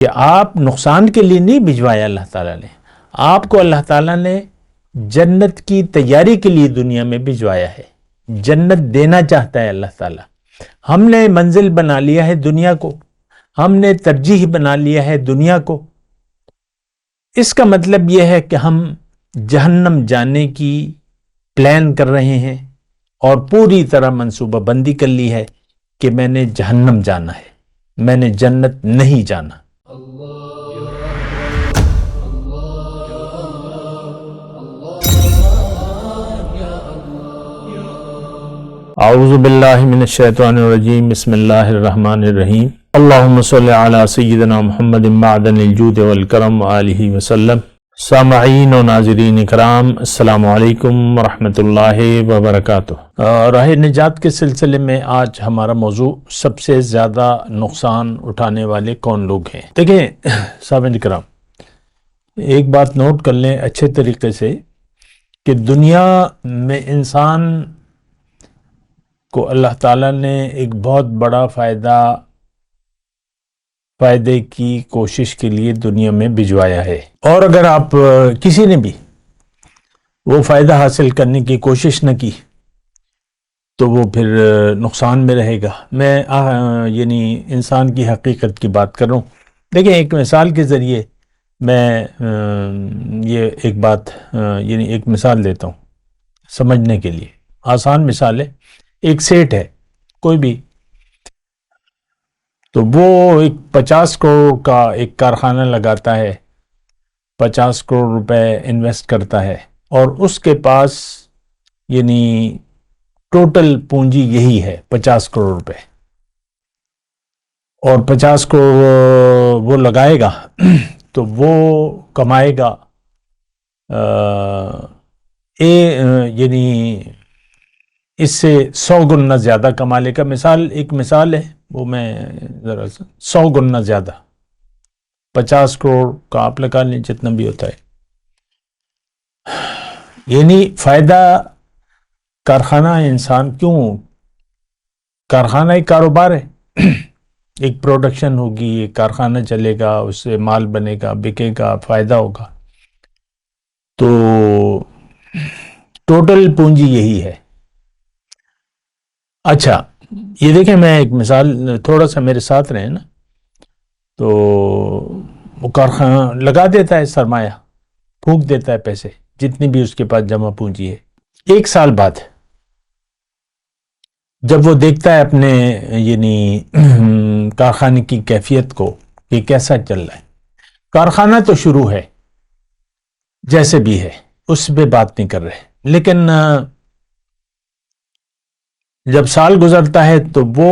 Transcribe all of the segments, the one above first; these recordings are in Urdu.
کہ آپ نقصان کے لیے نہیں بھجوایا اللہ تعالیٰ نے، آپ کو اللہ تعالیٰ نے جنت کی تیاری کے لیے دنیا میں بھجوایا ہے، جنت دینا چاہتا ہے اللہ تعالیٰ۔ ہم نے منزل بنا لیا ہے دنیا کو، ہم نے ترجیح بنا لیا ہے دنیا کو۔ اس کا مطلب یہ ہے کہ ہم جہنم جانے کی پلان کر رہے ہیں اور پوری طرح منصوبہ بندی کر لی ہے کہ میں نے جہنم جانا ہے، میں نے جنت نہیں جانا۔ اعوذ باللہ من الشیطان الرجیم، بسم اللہ الرحمن الرحیم۔ اللہم صلی علی سیدنا محمد معدن الجود والکرم وآلہ وسلم۔ سامعین و ناظرین اکرام، السلام علیکم ورحمۃ اللہ وبرکاتہ۔ راہ نجات کے سلسلے میں آج ہمارا موضوع سب سے زیادہ نقصان اٹھانے والے کون لوگ ہیں۔ دیکھیں سامعین اکرام، ایک بات نوٹ کر لیں اچھے طریقے سے کہ دنیا میں انسان کو اللہ تعالیٰ نے ایک بہت بڑا فائدے کی کوشش کے لیے دنیا میں بھجوایا ہے، اور اگر آپ کسی نے بھی وہ فائدہ حاصل کرنے کی کوشش نہ کی تو وہ پھر نقصان میں رہے گا۔ میں یعنی انسان کی حقیقت کی بات کر رہا ہوں۔ دیکھیں ایک مثال کے ذریعے میں یہ ایک بات یعنی ایک مثال دیتا ہوں سمجھنے کے لیے، آسان مثال ہے۔ ایک سیٹ ہے کوئی بھی، تو وہ ایک 50 کروڑ کا ایک کارخانہ لگاتا ہے، 50 کروڑ روپے انویسٹ کرتا ہے، اور اس کے پاس یعنی ٹوٹل پونجی یہی ہے 50 کروڑ روپے، اور 50 کروڑ وہ لگائے گا تو وہ کمائے گا یعنی اس سے 100 گنا زیادہ کما لے گا۔ ایک مثال ہے، وہ میں ذرا 100 گنا زیادہ، 50 کروڑ کا آپ لگا لیں جتنا بھی ہوتا ہے، یعنی فائدہ کارخانہ انسان کیوں؟ کارخانہ ایک کاروبار ہے، ایک پروڈکشن ہوگی، ایک کارخانہ چلے گا، اس سے مال بنے گا، بکے گا، فائدہ ہوگا، تو ٹوٹل پونجی یہی ہے۔ اچھا یہ دیکھیں، میں ایک مثال، تھوڑا سا میرے ساتھ رہے نا، تو وہ کارخانہ لگا دیتا ہے، سرمایہ پھونک دیتا ہے، پیسے جتنی بھی اس کے پاس جمع پونجی ہے۔ ایک سال بعد جب وہ دیکھتا ہے اپنے یعنی کارخانے کی کیفیت کو کہ کیسا چل رہا ہے، کارخانہ تو شروع ہے جیسے بھی ہے، اس پہ بات نہیں کر رہے، لیکن جب سال گزرتا ہے تو وہ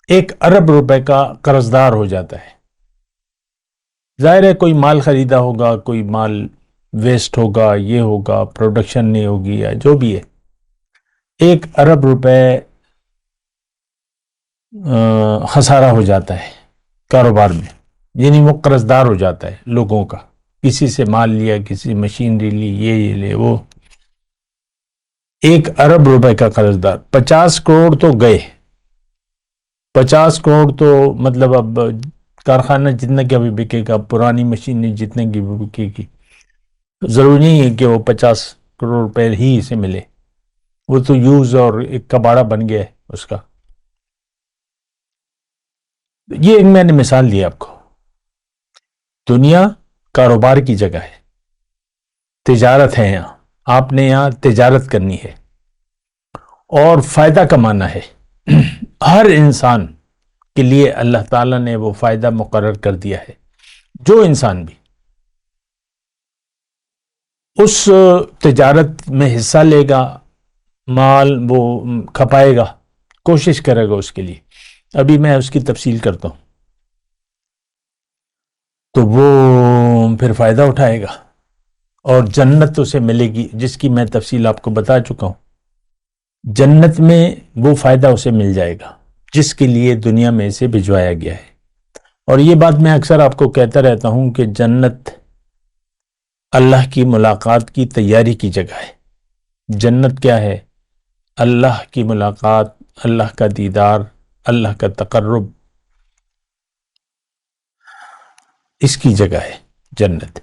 1 ارب روپے کا قرض دار ہو جاتا ہے۔ ظاہر ہے کوئی مال خریدا ہوگا، کوئی مال ویسٹ ہوگا، یہ ہوگا، پروڈکشن نہیں ہوگی، یا جو بھی ہے، 1 ارب روپے خسارہ ہو جاتا ہے کاروبار میں، یعنی وہ قرض دار ہو جاتا ہے لوگوں کا، کسی سے مال لیا، کسی مشینری لی، یہ لے وہ، 1 ارب روپے کا قرض دار۔ 50 کروڑ تو گئے، 50 کروڑ تو مطلب اب کارخانہ جتنا کہ ابھی بکے گا، پرانی مشینیں جتنے کی بھی بکے گی، ضروری نہیں ہے کہ وہ 50 کروڑ روپے ہی اسے ملے، وہ تو یوز اور ایک کباڑا بن گیا ہے اس کا۔ یہ میں نے مثال دی آپ کو۔ دنیا کاروبار کی جگہ ہے، تجارت ہے، یہاں آپ نے یہاں تجارت کرنی ہے اور فائدہ کمانا ہے۔ ہر انسان کے لیے اللہ تعالیٰ نے وہ فائدہ مقرر کر دیا ہے۔ جو انسان بھی اس تجارت میں حصہ لے گا، مال وہ کھپائے گا، کوشش کرے گا اس کے لیے، ابھی میں اس کی تفصیل کرتا ہوں، تو وہ پھر فائدہ اٹھائے گا اور جنت اسے ملے گی، جس کی میں تفصیل آپ کو بتا چکا ہوں۔ جنت میں وہ فائدہ اسے مل جائے گا جس کے لیے دنیا میں اسے بھجوایا گیا ہے۔ اور یہ بات میں اکثر آپ کو کہتا رہتا ہوں کہ جنت اللہ کی ملاقات کی تیاری کی جگہ ہے۔ جنت کیا ہے؟ اللہ کی ملاقات، اللہ کا دیدار، اللہ کا تقرب۔ اس کی جگہ ہے جنت.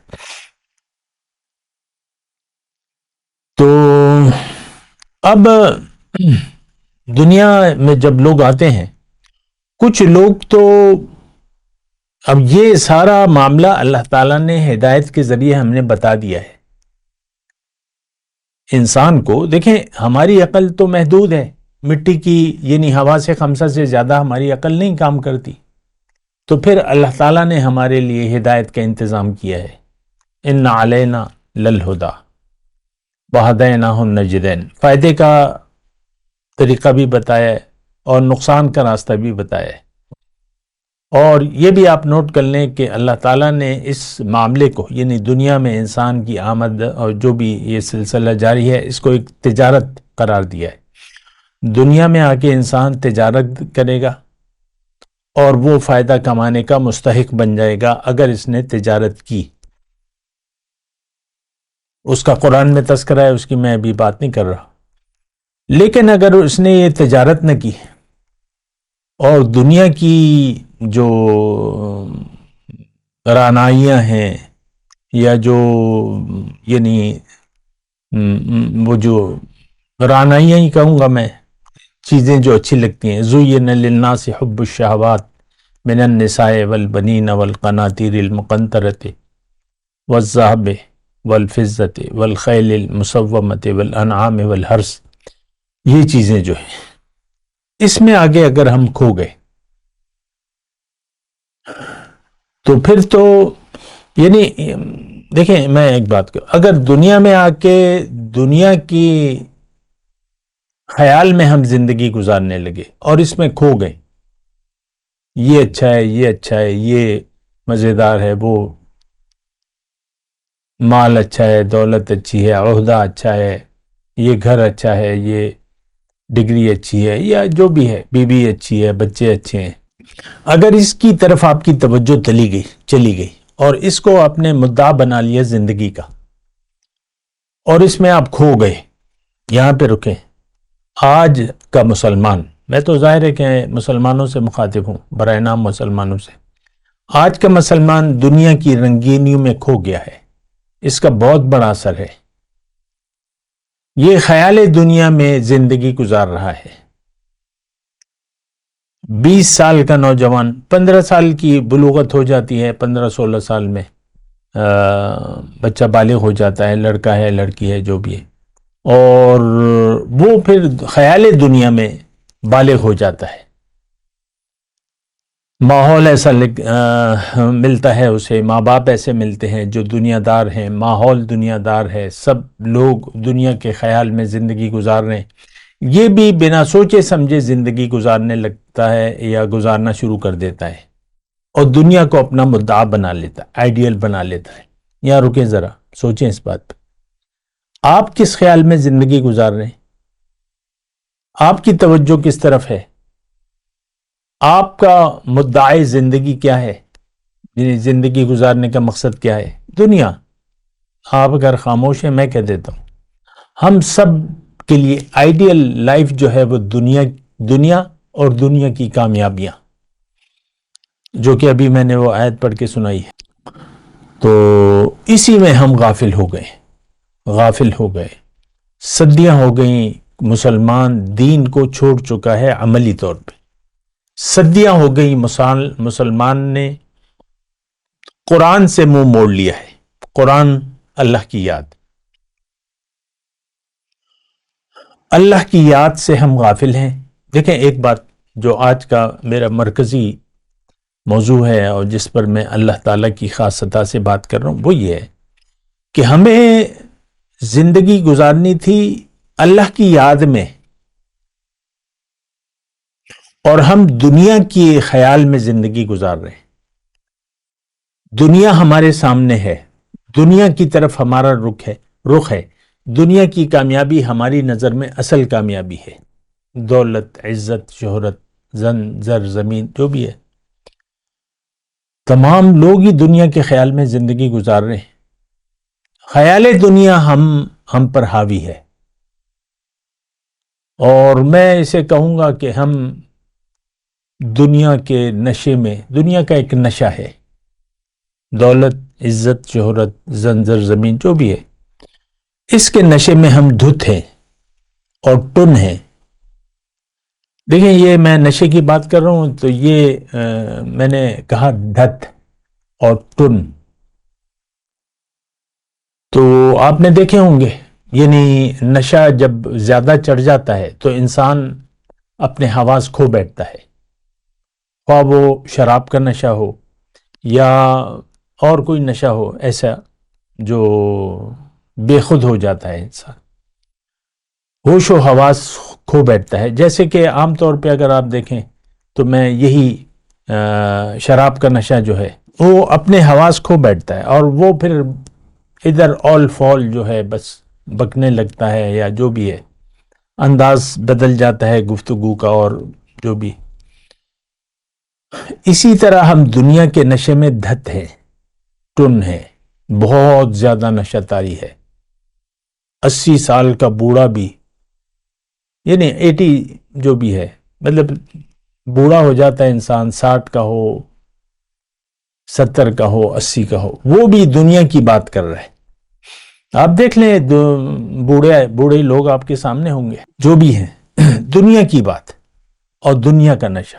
تو اب دنیا میں جب لوگ آتے ہیں، کچھ لوگ تو اب یہ سارا معاملہ اللہ تعالیٰ نے ہدایت کے ذریعے ہم نے بتا دیا ہے انسان کو. دیکھیں ہماری عقل تو محدود ہے، مٹی کی یعنی ہوا سے خمسہ سے زیادہ ہماری عقل نہیں کام کرتی. تو پھر اللہ تعالیٰ نے ہمارے لیے ہدایت کا انتظام کیا ہے. ان علینا للہدا وہدیناہ النجدین، فائدے کا طریقہ بھی بتایا ہے اور نقصان کا راستہ بھی بتایا ہے. اور یہ بھی آپ نوٹ کر لیں کہ اللہ تعالیٰ نے اس معاملے کو یعنی دنیا میں انسان کی آمد اور جو بھی یہ سلسلہ جاری ہے اس کو ایک تجارت قرار دیا ہے. دنیا میں آ کے انسان تجارت کرے گا اور وہ فائدہ کمانے کا مستحق بن جائے گا اگر اس نے تجارت کی. اس کا قرآن میں تذکرہ ہے، اس کی میں ابھی بات نہیں کر رہا. لیکن اگر اس نے یہ تجارت نہ کی اور دنیا کی جو رعنائیاں ہیں یا جو یعنی وہ جو رعنائیاں ہی کہوں گا میں، چیزیں جو اچھی لگتی ہیں، زُيِّنَ لِلنَّاسِ حُبُّ الشَّهَوَاتِ مِنَ النِّسَاءِ وَالْبَنِينَ وَالْقَنَاطِيرِ الْمُقَنطَرَةِ وَالذَّهَبِ وَالْفِضَّةِ وَالْخَيْلِ الْمُسَوَّمَةِ وَالْأَنْعَامِ وَالْحَرْثِ، یہ چیزیں جو ہیں اس میں آگے اگر ہم کھو گئے تو پھر تو یعنی دیکھیں میں ایک بات کہوں، اگر دنیا میں آ کے دنیا کی خیال میں ہم زندگی گزارنے لگے اور اس میں کھو گئے، یہ اچھا ہے، یہ اچھا ہے، یہ مزیدار ہے، وہ مال اچھا ہے، دولت اچھی ہے، عہدہ اچھا ہے، یہ گھر اچھا ہے، یہ ڈگری اچھی ہے، یا جو بھی ہے، بیوی اچھی ہے، بچے اچھے ہیں، اگر اس کی طرف آپ کی توجہ چلی گئی اور اس کو آپ نے مدعا بنا لیا زندگی کا اور اس میں آپ کھو گئے، یہاں پہ رکیں. آج کا مسلمان، میں تو ظاہر ہے کہ مسلمانوں سے مخاطب ہوں، برائے نام مسلمانوں سے، آج کا مسلمان دنیا کی رنگینیوں میں کھو گیا ہے. اس کا بہت بڑا اثر ہے. یہ خیال دنیا میں زندگی گزار رہا ہے. 20 سال کا نوجوان 15 سال کی بلوغت ہو جاتی ہے، 15-16 سال میں بچہ بالغ ہو جاتا ہے، لڑکا ہے لڑکی ہے جو بھی ہے، اور وہ پھر خیال دنیا میں بالغ ہو جاتا ہے. ماحول ایسا ملتا ہے اسے، ماں باپ ایسے ملتے ہیں جو دنیا دار ہیں، ماحول دنیا دار ہے، سب لوگ دنیا کے خیال میں زندگی گزار رہے ہیں. یہ بھی بنا سوچے سمجھے زندگی گزارنے لگتا ہے یا گزارنا شروع کر دیتا ہے اور دنیا کو اپنا مدعا بنا لیتا ہے، آئیڈیل بنا لیتا ہے. یہاں رکیں ذرا، سوچیں اس بات پہ. آپ کس خیال میں زندگی گزار رہے ہیں؟ آپ کی توجہ کس طرف ہے؟ آپ کا مدعا زندگی کیا ہے؟ یعنی زندگی گزارنے کا مقصد کیا ہے؟ دنیا. آپ اگر خاموش ہیں میں کہہ دیتا ہوں، ہم سب کے لیے آئیڈیل لائف جو ہے وہ دنیا اور دنیا کی کامیابیاں، جو کہ ابھی میں نے وہ آیت پڑھ کے سنائی ہے. تو اسی میں ہم غافل ہو گئے. صدیاں ہو گئیں مسلمان دین کو چھوڑ چکا ہے عملی طور پہ. صدیاں ہو گئی مسلمان نے قرآن سے منہ موڑ لیا ہے. قرآن، اللہ کی یاد سے ہم غافل ہیں. دیکھیں ایک بات جو آج کا میرا مرکزی موضوع ہے اور جس پر میں اللہ تعالیٰ کی خاص عطا سے بات کر رہا ہوں، وہ یہ ہے کہ ہمیں زندگی گزارنی تھی اللہ کی یاد میں، اور ہم دنیا کی خیال میں زندگی گزار رہے ہیں. دنیا ہمارے سامنے ہے، دنیا کی طرف ہمارا رخ ہے. دنیا کی کامیابی ہماری نظر میں اصل کامیابی ہے، دولت، عزت، شہرت، زر، زمین، جو بھی ہے. تمام لوگ ہی دنیا کے خیال میں زندگی گزار رہے ہیں. خیال دنیا ہم پر حاوی ہے، اور میں اسے کہوں گا کہ ہم دنیا کے نشے میں، دنیا کا ایک نشہ ہے دولت، عزت، شہرت، زنجر زمین، جو بھی ہے، اس کے نشے میں ہم دھت ہیں اور ٹن ہیں۔ دیکھیں، یہ میں نشے کی بات کر رہا ہوں تو یہ میں نے کہا دھت اور ٹن، تو آپ نے دیکھے ہوں گے، یعنی نشہ جب زیادہ چڑھ جاتا ہے تو انسان اپنے حواس کھو بیٹھتا ہے، خواہ وہ شراب کا نشہ ہو یا اور کوئی نشہ ہو ایسا جو بے خود ہو جاتا ہے، انسان ہوش و حواس کھو بیٹھتا ہے۔ جیسے کہ عام طور پہ اگر آپ دیکھیں تو میں یہی شراب کا نشہ جو ہے وہ اپنے حواس کھو بیٹھتا ہے، اور وہ پھر ادھر آل فال جو ہے بس بکنے لگتا ہے، یا جو بھی ہے انداز بدل جاتا ہے گفتگو کا، اور جو بھی۔ اسی طرح ہم دنیا کے نشے میں دھت ہیں، ٹن ہے، بہت زیادہ نشہ تاری ہے۔ 80 سال کا بوڑھا بھی، یعنی 80 جو بھی ہے، مطلب بوڑھا ہو جاتا ہے انسان، 60 کا ہو، 70 کا ہو، 80 کا ہو، وہ بھی دنیا کی بات کر رہا ہے۔ آپ دیکھ لیں، بوڑھے لوگ آپ کے سامنے ہوں گے جو بھی ہیں، دنیا کی بات اور دنیا کا نشہ۔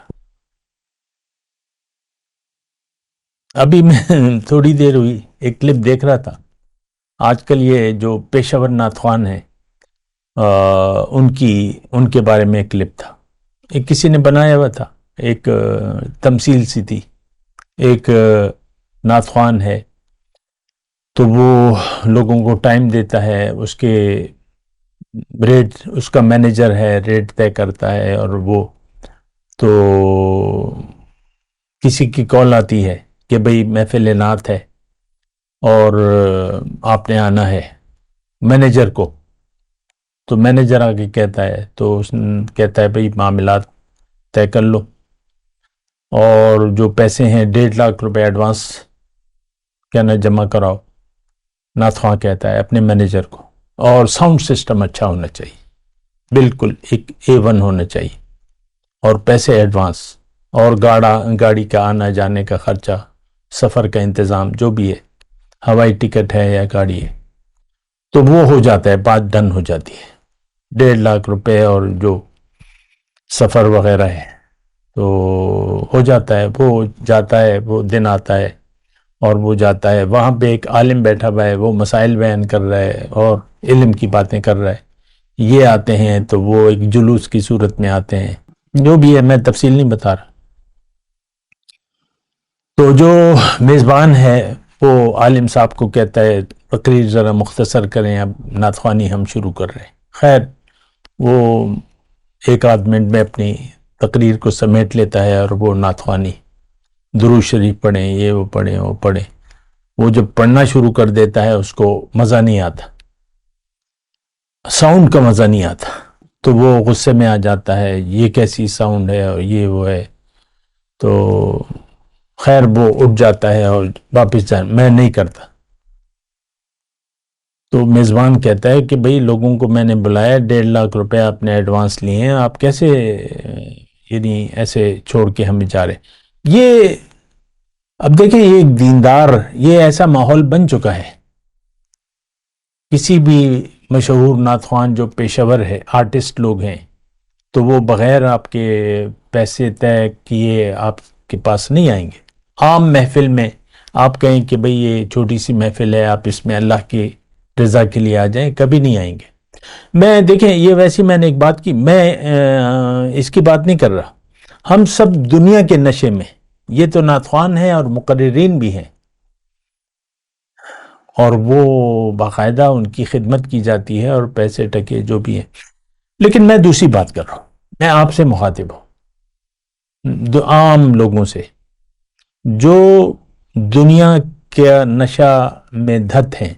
ابھی میں تھوڑی دیر ہوئی ایک کلپ دیکھ رہا تھا، آج کل یہ جو پیشہ ور نعت ہیں ان کے بارے میں ایک کلپ تھا، ایک کسی نے بنایا ہوا تھا، ایک تمثیل سی تھی، ایک نعت خوان ہے تو وہ لوگوں کو ٹائم دیتا ہے، اس کے ریٹ، اس کا مینیجر ہے، ریٹ طے کرتا ہے، اور وہ تو کسی کی کال آتی ہے کہ بھئی محفل نعت ہے اور آپ نے آنا ہے مینیجر کو، تو مینیجر آگے کہتا ہے، تو اس کہتا ہے بھئی معاملات طے کر لو، اور جو پیسے ہیں 1.5 لاکھ ایڈوانس کہنا جمع کراؤ۔ نعت خواں کہتا ہے اپنے مینیجر کو، اور ساؤنڈ سسٹم اچھا ہونا چاہیے، بالکل ایک A1 ہونا چاہیے، اور پیسے ایڈوانس، اور گاڑی کا آنا جانے کا خرچہ، سفر کا انتظام جو بھی ہے، ہوائی ٹکٹ ہے یا گاڑی ہے، تو وہ ہو جاتا ہے، بات ڈن ہو جاتی ہے۔ 1.5 لاکھ اور جو سفر وغیرہ ہے تو ہو جاتا ہے، وہ جاتا ہے، وہ دن آتا ہے اور وہ جاتا ہے، وہاں پہ ایک عالم بیٹھا ہوا ہے، وہ مسائل بیان کر رہا ہے اور علم کی باتیں کر رہا ہے، یہ آتے ہیں تو وہ ایک جلوس کی صورت میں آتے ہیں، جو بھی ہے میں تفصیل نہیں بتا رہا۔ تو جو میزبان ہے وہ عالم صاحب کو کہتا ہے تقریر ذرا مختصر کریں، اب نعت خوانی ہم شروع کر رہے ہیں۔ خیر، وہ 1 آدھ منٹ میں اپنی تقریر کو سمیٹ لیتا ہے، اور وہ نعت خوانی، درود شریف پڑھیں، یہ وہ پڑھیں، وہ پڑھیں، وہ جب پڑھنا شروع کر دیتا ہے اس کو مزہ نہیں آتا، ساؤنڈ کا مزہ نہیں آتا، تو وہ غصے میں آ جاتا ہے، یہ کیسی ساؤنڈ ہے اور یہ وہ ہے، تو خیر وہ اٹھ جاتا ہے اور واپس میں نہیں کرتا۔ تو میزبان کہتا ہے کہ بھئی لوگوں کو میں نے بلایا، 1.5 لاکھ آپ نے ایڈوانس لیے ہیں، آپ کیسے یعنی ایسے چھوڑ کے ہمیں جا رہے؟ یہ اب دیکھیں، یہ ایک دیندار، یہ ایسا ماحول بن چکا ہے، کسی بھی مشہور نعت خوان جو پیشہ ور ہے، آرٹسٹ لوگ ہیں، تو وہ بغیر آپ کے پیسے طے کیے آپ کے پاس نہیں آئیں گے۔ عام محفل میں آپ کہیں کہ بھئی یہ چھوٹی سی محفل ہے، آپ اس میں اللہ کی رضا کے لیے آ جائیں، کبھی نہیں آئیں گے۔ میں دیکھیں، یہ ویسی میں نے ایک بات کی، میں اس کی بات نہیں کر رہا، ہم سب دنیا کے نشے میں، یہ تو نعت خوان ہیں اور مقررین بھی ہیں، اور وہ باقاعدہ ان کی خدمت کی جاتی ہے اور پیسے ٹکے جو بھی ہیں، لیکن میں دوسری بات کر رہا ہوں، میں آپ سے مخاطب ہوں، عام لوگوں سے جو دنیا کے نشہ میں دھت ہیں۔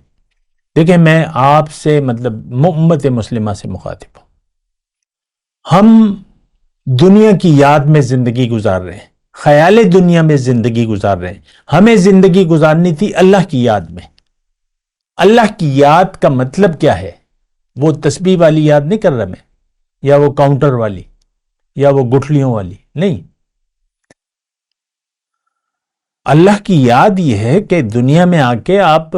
دیکھیں، میں آپ سے مطلب امت مسلمہ سے مخاطب ہوں، ہم دنیا کی یاد میں زندگی گزار رہے ہیں، خیال دنیا میں زندگی گزار رہے ہیں، ہمیں زندگی گزارنی تھی اللہ کی یاد میں۔ اللہ کی یاد کا مطلب کیا ہے؟ وہ تسبیح والی یاد نہیں کر رہا میں، یا وہ کاؤنٹر والی، یا وہ گٹھلیوں والی نہیں، اللہ کی یاد یہ ہے کہ دنیا میں آ کے آپ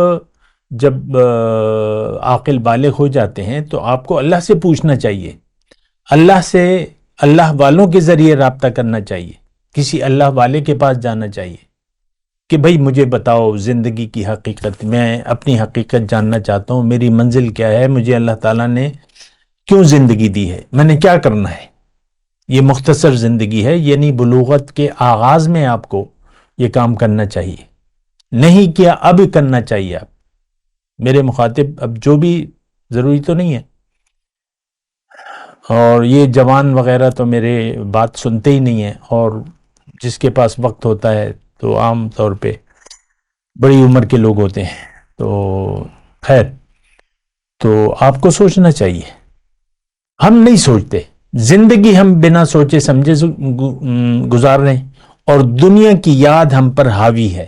جب عاقل بالغ ہو جاتے ہیں تو آپ کو اللہ سے پوچھنا چاہیے، اللہ سے، اللہ والوں کے ذریعے رابطہ کرنا چاہیے، کسی اللہ والے کے پاس جانا چاہیے کہ بھئی مجھے بتاؤ زندگی کی حقیقت، میں اپنی حقیقت جاننا چاہتا ہوں، میری منزل کیا ہے، مجھے اللہ تعالیٰ نے کیوں زندگی دی ہے، میں نے کیا کرنا ہے۔ یہ مختصر زندگی ہے، یعنی بلوغت کے آغاز میں آپ کو یہ کام کرنا چاہیے، نہیں کیا اب کرنا چاہیے۔ آپ میرے مخاطب اب جو بھی، ضروری تو نہیں ہے، اور یہ جوان وغیرہ تو میرے بات سنتے ہی نہیں ہیں، اور جس کے پاس وقت ہوتا ہے تو عام طور پہ بڑی عمر کے لوگ ہوتے ہیں، تو خیر، تو آپ کو سوچنا چاہیے۔ ہم نہیں سوچتے، زندگی ہم بنا سوچے سمجھے گزار رہے ہیں، اور دنیا کی یاد ہم پر حاوی ہے،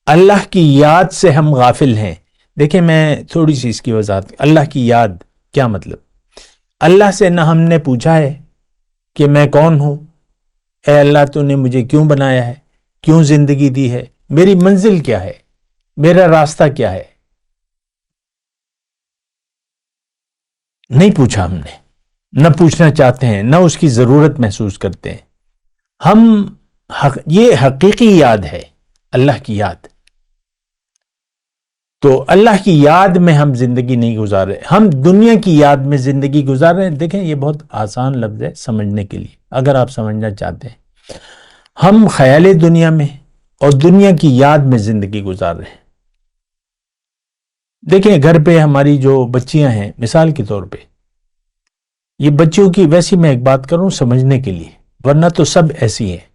اللہ کی یاد سے ہم غافل ہیں۔ دیکھیں میں تھوڑی سی اس کی وضاحت، اللہ کی یاد کیا مطلب؟ اللہ سے نہ ہم نے پوچھا ہے کہ میں کون ہوں، اے اللہ تو نے مجھے کیوں بنایا ہے، کیوں زندگی دی ہے، میری منزل کیا ہے، میرا راستہ کیا ہے، نہیں پوچھا ہم نے، نہ پوچھنا چاہتے ہیں، نہ اس کی ضرورت محسوس کرتے ہیں ہم۔ یہ حقیقی یاد ہے، اللہ کی یاد۔ تو اللہ کی یاد میں ہم زندگی نہیں گزار رہے، ہم دنیا کی یاد میں زندگی گزار رہے ہیں۔ دیکھیں یہ بہت آسان لفظ ہے سمجھنے کے لیے، اگر آپ سمجھنا چاہتے ہیں۔ ہم خیال دنیا میں اور دنیا کی یاد میں زندگی گزار رہے ہیں۔ دیکھیں گھر پہ ہماری جو بچیاں ہیں، مثال کے طور پہ، یہ بچیوں کی، ویسی میں ایک بات کروں سمجھنے کے لیے، ورنہ تو سب ایسی ہیں۔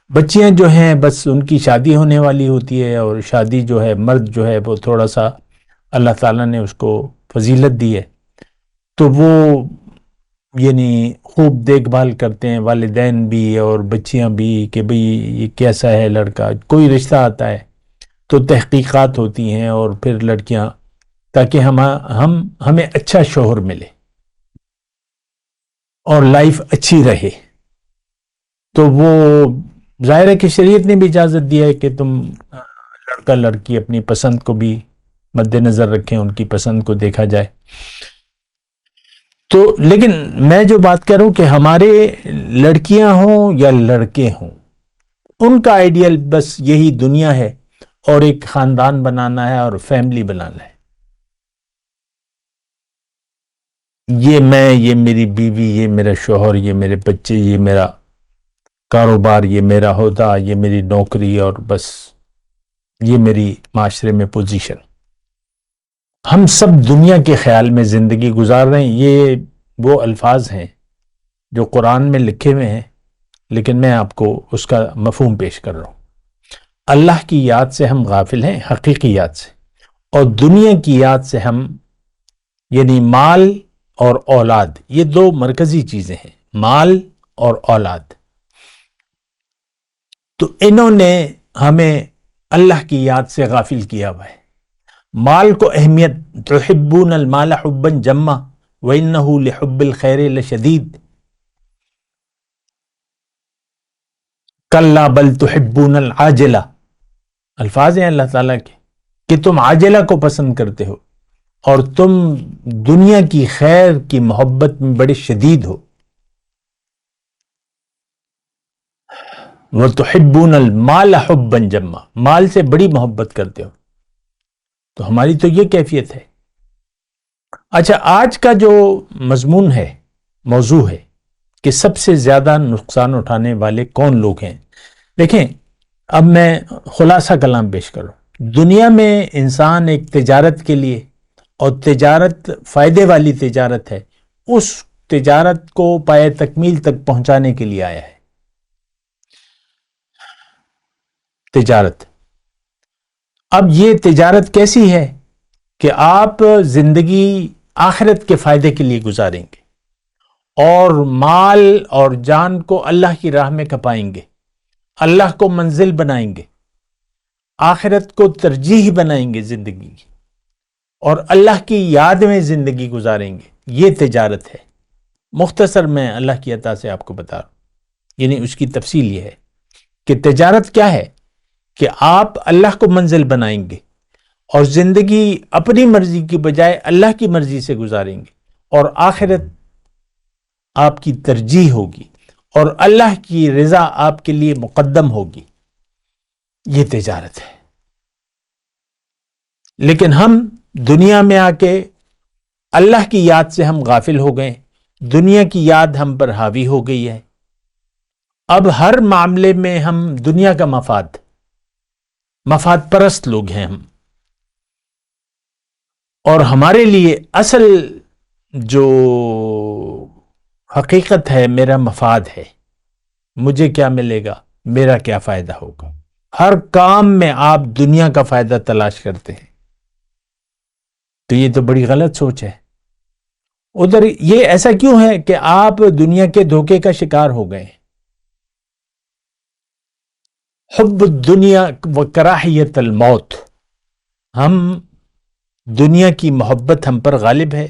بچیاں جو ہیں بس ان کی شادی ہونے والی ہوتی ہے، اور شادی جو ہے، مرد جو ہے وہ تھوڑا سا اللہ تعالیٰ نے اس کو فضیلت دی ہے، تو وہ یعنی خوب دیکھ بھال کرتے ہیں، والدین بھی اور بچیاں بھی، کہ بھئی یہ کیسا ہے لڑکا، کوئی رشتہ آتا ہے تو تحقیقات ہوتی ہیں، اور پھر لڑکیاں، تاکہ ہمیں اچھا شوہر ملے اور لائف اچھی رہے، تو وہ ظاہر ہے کہ شریعت نے بھی اجازت دیا ہے کہ تم لڑکا لڑکی اپنی پسند کو بھی مد نظر رکھیں، ان کی پسند کو دیکھا جائے۔ تو لیکن میں جو بات کروں کہ ہمارے لڑکیاں ہوں یا لڑکے ہوں، ان کا آئیڈیل بس یہی دنیا ہے، اور ایک خاندان بنانا ہے اور فیملی بنانا ہے۔ یہ میں، یہ میری بیوی، یہ میرا شوہر، یہ میرے بچے، یہ میرا کاروبار، یہ میرا عہدہ، یہ میری نوکری، اور بس یہ میری معاشرے میں پوزیشن۔ ہم سب دنیا کے خیال میں زندگی گزار رہے ہیں۔ یہ وہ الفاظ ہیں جو قرآن میں لکھے ہوئے ہیں، لیکن میں آپ کو اس کا مفہوم پیش کر رہا ہوں۔ اللہ کی یاد سے ہم غافل ہیں، حقیقی یاد سے، اور دنیا کی یاد سے ہم، یعنی مال اور اولاد، یہ دو مرکزی چیزیں ہیں، مال اور اولاد۔ تو انہوں نے ہمیں اللہ کی یاد سے غافل کیا ہوا ہے۔ مال کو اہمیت، تحبون المال حبا جما وانہ لحب الخیر لشدید، کلا بل تحبون العاجلہ، الفاظ ہیں اللہ تعالیٰ کے کہ تم عاجلہ کو پسند کرتے ہو، اور تم دنیا کی خیر کی محبت میں بڑے شدید ہو۔ وَتُحِبُّونَ الْمَالَ حُبًّا جَمًّا، مال سے بڑی محبت کرتے ہو۔ تو ہماری تو یہ کیفیت ہے۔ اچھا، آج کا جو مضمون ہے، موضوع ہے کہ سب سے زیادہ نقصان اٹھانے والے کون لوگ ہیں۔ دیکھیں، اب میں خلاصہ کلام پیش کروں۔ دنیا میں انسان ایک تجارت کے لیے، اور تجارت فائدے والی تجارت ہے، اس تجارت کو پائے تکمیل تک پہنچانے کے لیے آیا ہے۔ تجارت، اب یہ تجارت کیسی ہے کہ آپ زندگی آخرت کے فائدے کے لیے گزاریں گے، اور مال اور جان کو اللہ کی راہ میں کھپائیں گے، اللہ کو منزل بنائیں گے، آخرت کو ترجیح بنائیں گے زندگی کی، اور اللہ کی یاد میں زندگی گزاریں گے۔ یہ تجارت ہے۔ مختصر میں اللہ کی عطا سے آپ کو بتا رہا ہوں، یعنی اس کی تفصیل یہ ہے کہ تجارت کیا ہے کہ آپ اللہ کو منزل بنائیں گے اور زندگی اپنی مرضی کی بجائے اللہ کی مرضی سے گزاریں گے، اور آخرت آپ کی ترجیح ہوگی اور اللہ کی رضا آپ کے لیے مقدم ہوگی، یہ تجارت ہے۔ لیکن ہم دنیا میں آ کے اللہ کی یاد سے ہم غافل ہو گئے، دنیا کی یاد ہم پر حاوی ہو گئی ہے۔ اب ہر معاملے میں ہم دنیا کا مفاد پرست لوگ ہیں ہم، اور ہمارے لیے اصل جو حقیقت ہے میرا مفاد ہے، مجھے کیا ملے گا، میرا کیا فائدہ ہوگا۔ ہر کام میں آپ دنیا کا فائدہ تلاش کرتے ہیں، تو یہ تو بڑی غلط سوچ ہے۔ ادھر یہ ایسا کیوں ہے کہ آپ دنیا کے دھوکے کا شکار ہو گئے؟ حب الدنیا و کراہیت الموت، ہم دنیا کی محبت ہم پر غالب ہے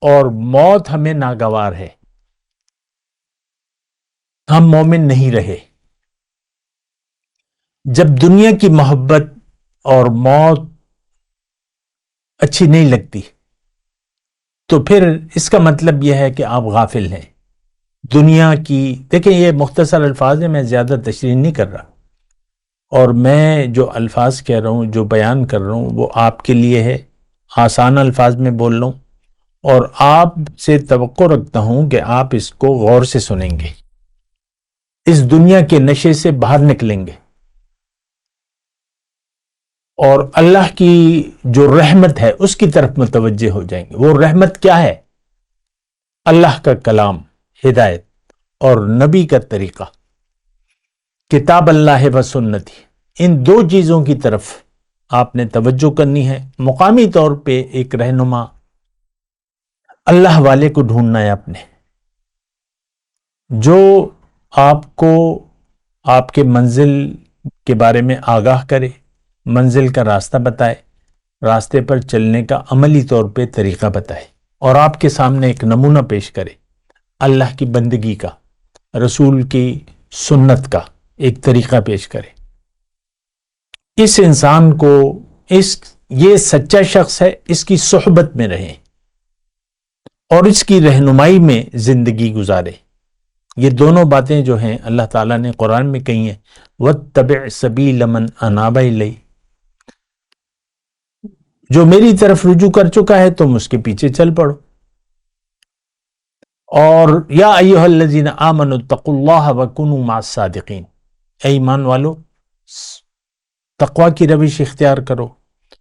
اور موت ہمیں ناگوار ہے، ہم مومن نہیں رہے۔ جب دنیا کی محبت اور موت اچھی نہیں لگتی تو پھر اس کا مطلب یہ ہے کہ آپ غافل ہیں دنیا کی۔ دیکھیں یہ مختصر الفاظ ہیں، میں زیادہ تشریح نہیں کر رہا، اور میں جو الفاظ کہہ رہا ہوں، جو بیان کر رہا ہوں، وہ آپ کے لیے ہے، آسان الفاظ میں بول رہا ہوں، اور آپ سے توقع رکھتا ہوں کہ آپ اس کو غور سے سنیں گے، اس دنیا کے نشے سے باہر نکلیں گے اور اللہ کی جو رحمت ہے اس کی طرف متوجہ ہو جائیں گے۔ وہ رحمت کیا ہے؟ اللہ کا کلام، ہدایت اور نبی کا طریقہ، کتاب اللہ و سنتی، ان دو چیزوں کی طرف آپ نے توجہ کرنی ہے۔ مقامی طور پہ ایک رہنما اللہ والے کو ڈھونڈنا ہے اپنے، جو آپ کو آپ کے منزل کے بارے میں آگاہ کرے، منزل کا راستہ بتائے، راستے پر چلنے کا عملی طور پہ طریقہ بتائے، اور آپ کے سامنے ایک نمونہ پیش کرے اللہ کی بندگی کا، رسول کی سنت کا ایک طریقہ پیش کرے۔ اس انسان کو یہ سچا شخص ہے، اس کی صحبت میں رہیں اور اس کی رہنمائی میں زندگی گزارے۔ یہ دونوں باتیں جو ہیں اللہ تعالیٰ نے قرآن میں کہی ہیں، وَاتَّبِعْ سَبِيلَ مَنْ أَنَابَ إِلَيَّ، جو میری طرف رجوع کر چکا ہے تم اس کے پیچھے چل پڑو۔ اور یا ایھا الذین آمنوا اتقوا اللہ وکونوا مع الصادقین، اے ایمان والو تقوی کی روش اختیار کرو،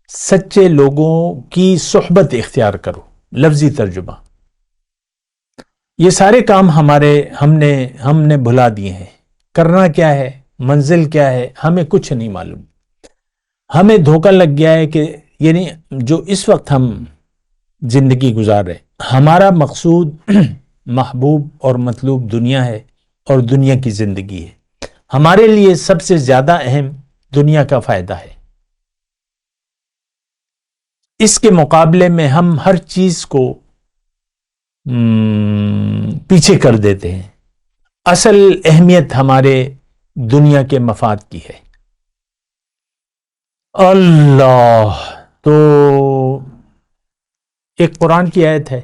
سچے لوگوں کی صحبت اختیار کرو۔ لفظی ترجمہ، یہ سارے کام ہم نے بھلا دیے ہیں۔ کرنا کیا ہے، منزل کیا ہے، ہمیں کچھ نہیں معلوم۔ ہمیں دھوکہ لگ گیا ہے کہ یعنی جو اس وقت ہم زندگی گزار رہے، ہمارا مقصود محبوب اور مطلوب دنیا ہے اور دنیا کی زندگی ہے۔ ہمارے لیے سب سے زیادہ اہم دنیا کا فائدہ ہے۔ اس کے مقابلے میں ہم ہر چیز کو پیچھے کر دیتے ہیں۔ اصل اہمیت ہمارے دنیا کے مفاد کی ہے۔ اللہ، تو ایک قرآن کی آیت ہے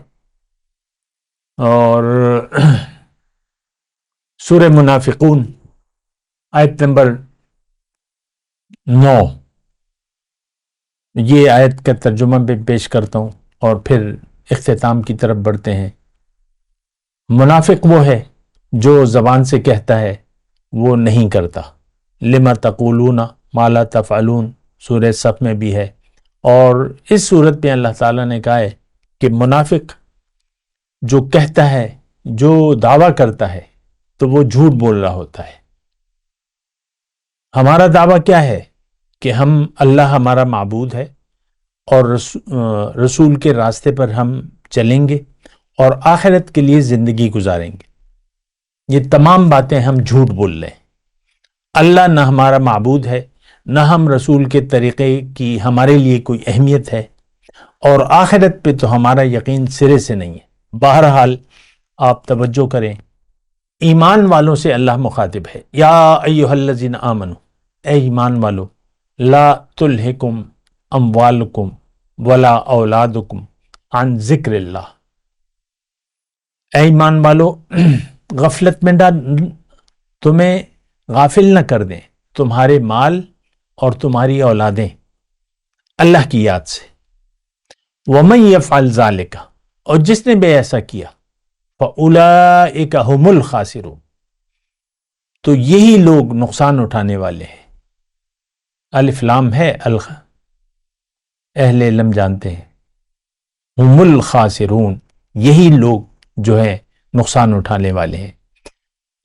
اور سورہ منافقون آیت نمبر 9، یہ آیت کا ترجمہ بھی پیش کرتا ہوں اور پھر اختتام کی طرف بڑھتے ہیں۔ منافق وہ ہے جو زبان سے کہتا ہے وہ نہیں کرتا، لما تقولون ما لا تفعلون سورہ صف میں بھی ہے، اور اس صورت میں اللہ تعالیٰ نے کہا ہے کہ منافق جو کہتا ہے، جو دعویٰ کرتا ہے، تو وہ جھوٹ بول رہا ہوتا ہے۔ ہمارا دعویٰ کیا ہے کہ ہم اللہ ہمارا معبود ہے اور رسول کے راستے پر ہم چلیں گے اور آخرت کے لیے زندگی گزاریں گے۔ یہ تمام باتیں ہم جھوٹ بول رہے ہیں۔ اللہ نہ ہمارا معبود ہے، نہ ہم رسول کے طریقے کی ہمارے لیے کوئی اہمیت ہے، اور آخرت پہ تو ہمارا یقین سرے سے نہیں ہے۔ بہرحال آپ توجہ کریں، ایمان والوں سے اللہ مخاطب ہے، یا ایھا الذین آمنوا، اے ایمان والو لا تلہکم اموالکم ولا اولادکم عن ذکر اللہ، اے ایمان والو غفلت میں تمہیں غافل نہ کر دیں تمہارے مال اور تمہاری اولادیں اللہ کی یاد سے۔ وَمَن يَفْعَلْ ذَلِكَ، اور جس نے بھی ایسا کیا فَأُولَئِكَ هُمُ الْخَاسِرُونَ، تو یہی لوگ نقصان اٹھانے والے ہیں۔ الف لام ہے اہل علم جانتے ہیں، ہم الخاسرون، یہی لوگ جو ہے نقصان اٹھانے والے ہیں۔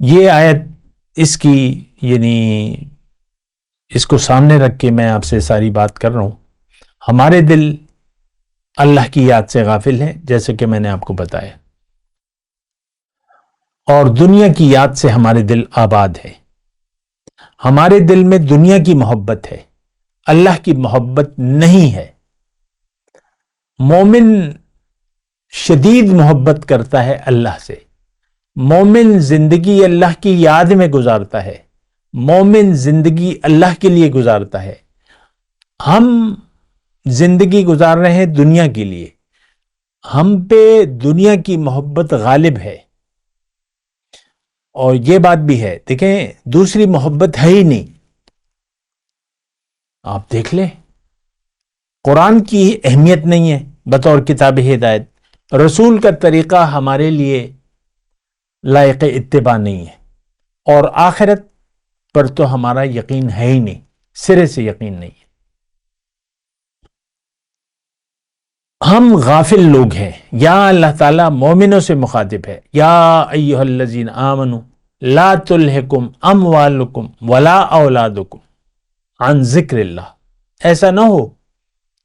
یہ آیت اس کی یعنی اس کو سامنے رکھ کے میں آپ سے ساری بات کر رہا ہوں۔ ہمارے دل اللہ کی یاد سے غافل ہیں، جیسے کہ میں نے آپ کو بتایا، اور دنیا کی یاد سے ہمارے دل آباد ہے۔ ہمارے دل میں دنیا کی محبت ہے، اللہ کی محبت نہیں ہے۔ مومن شدید محبت کرتا ہے اللہ سے، مومن زندگی اللہ کی یاد میں گزارتا ہے، مومن زندگی اللہ کے لیے گزارتا ہے۔ ہم زندگی گزار رہے ہیں دنیا کے لیے، ہم پہ دنیا کی محبت غالب ہے، اور یہ بات بھی ہے، دیکھیں دوسری محبت ہے ہی نہیں۔ آپ دیکھ لیں، قرآن کی اہمیت نہیں ہے بطور کتاب ہدایت، رسول کا طریقہ ہمارے لیے لائق اتباع نہیں ہے، اور آخرت پر تو ہمارا یقین ہے ہی نہیں، سرے سے یقین نہیں ہے۔ ہم غافل لوگ ہیں۔ یا اللہ تعالیٰ مومنوں سے مخاطب ہے، یا ایھا الذین آمنوا لا تلہکم اموالکم ولا اولادکم عن ذکر اللہ، ایسا نہ ہو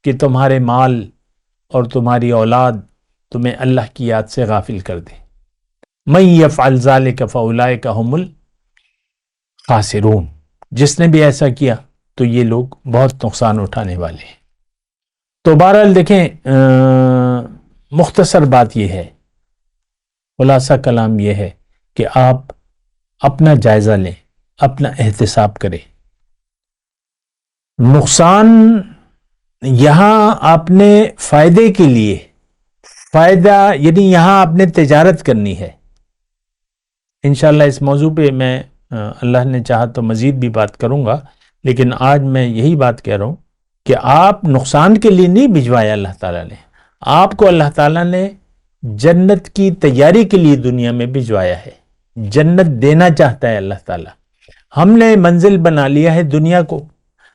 کہ تمہارے مال اور تمہاری اولاد تمہیں اللہ کی یاد سے غافل کر دے۔ من یفعل ذلک فاولئک ھم الخاسرون، جس نے بھی ایسا کیا تو یہ لوگ بہت نقصان اٹھانے والے ہیں۔ تو بہرحال دیکھیں، مختصر بات یہ ہے، خلاصہ کلام یہ ہے کہ آپ اپنا جائزہ لیں، اپنا احتساب کریں۔ نقصان یہاں آپ نے فائدے کے لیے، فائدہ یعنی یہاں آپ نے تجارت کرنی ہے۔ انشاءاللہ اس موضوع پہ میں اللہ نے چاہا تو مزید بھی بات کروں گا، لیکن آج میں یہی بات کہہ رہا ہوں کہ آپ نقصان کے لیے نہیں بھجوایا اللہ تعالیٰ نے، آپ کو اللہ تعالیٰ نے جنت کی تیاری کے لیے دنیا میں بھجوایا ہے، جنت دینا چاہتا ہے اللہ تعالیٰ۔ ہم نے منزل بنا لیا ہے دنیا کو،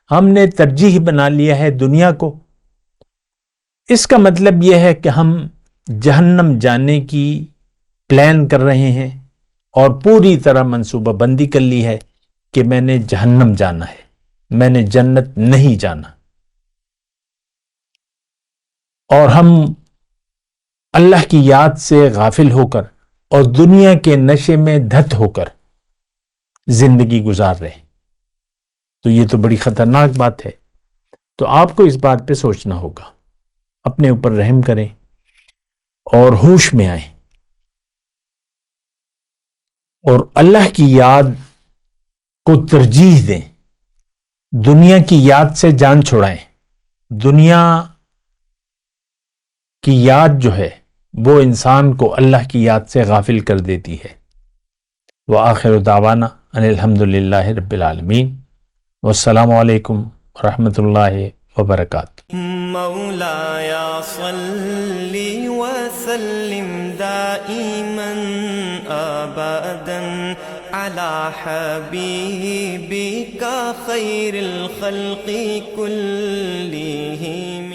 ہم نے ترجیح بنا لیا ہے دنیا کو۔ اس کا مطلب یہ ہے کہ ہم جہنم جانے کی پلان کر رہے ہیں، اور پوری طرح منصوبہ بندی کر لی ہے کہ میں نے جہنم جانا ہے، میں نے جنت نہیں جانا۔ اور ہم اللہ کی یاد سے غافل ہو کر اور دنیا کے نشے میں دھت ہو کر زندگی گزار رہے، تو یہ تو بڑی خطرناک بات ہے۔ تو آپ کو اس بات پہ سوچنا ہوگا، اپنے اوپر رحم کریں اور ہوش میں آئیں، اور اللہ کی یاد کو ترجیح دیں، دنیا کی یاد سے جان چھڑائیں۔ دنیا کی یاد جو ہے وہ انسان کو اللہ کی یاد سے غافل کر دیتی ہے۔ وآخر دعوانا ان الحمد للہ رب العالمین، والسلام علیکم ورحمۃ اللہ وبرکاتہ۔ مولایا صلی وسلم دائما ابدا علی حبیبک خیر الخلق کلہم۔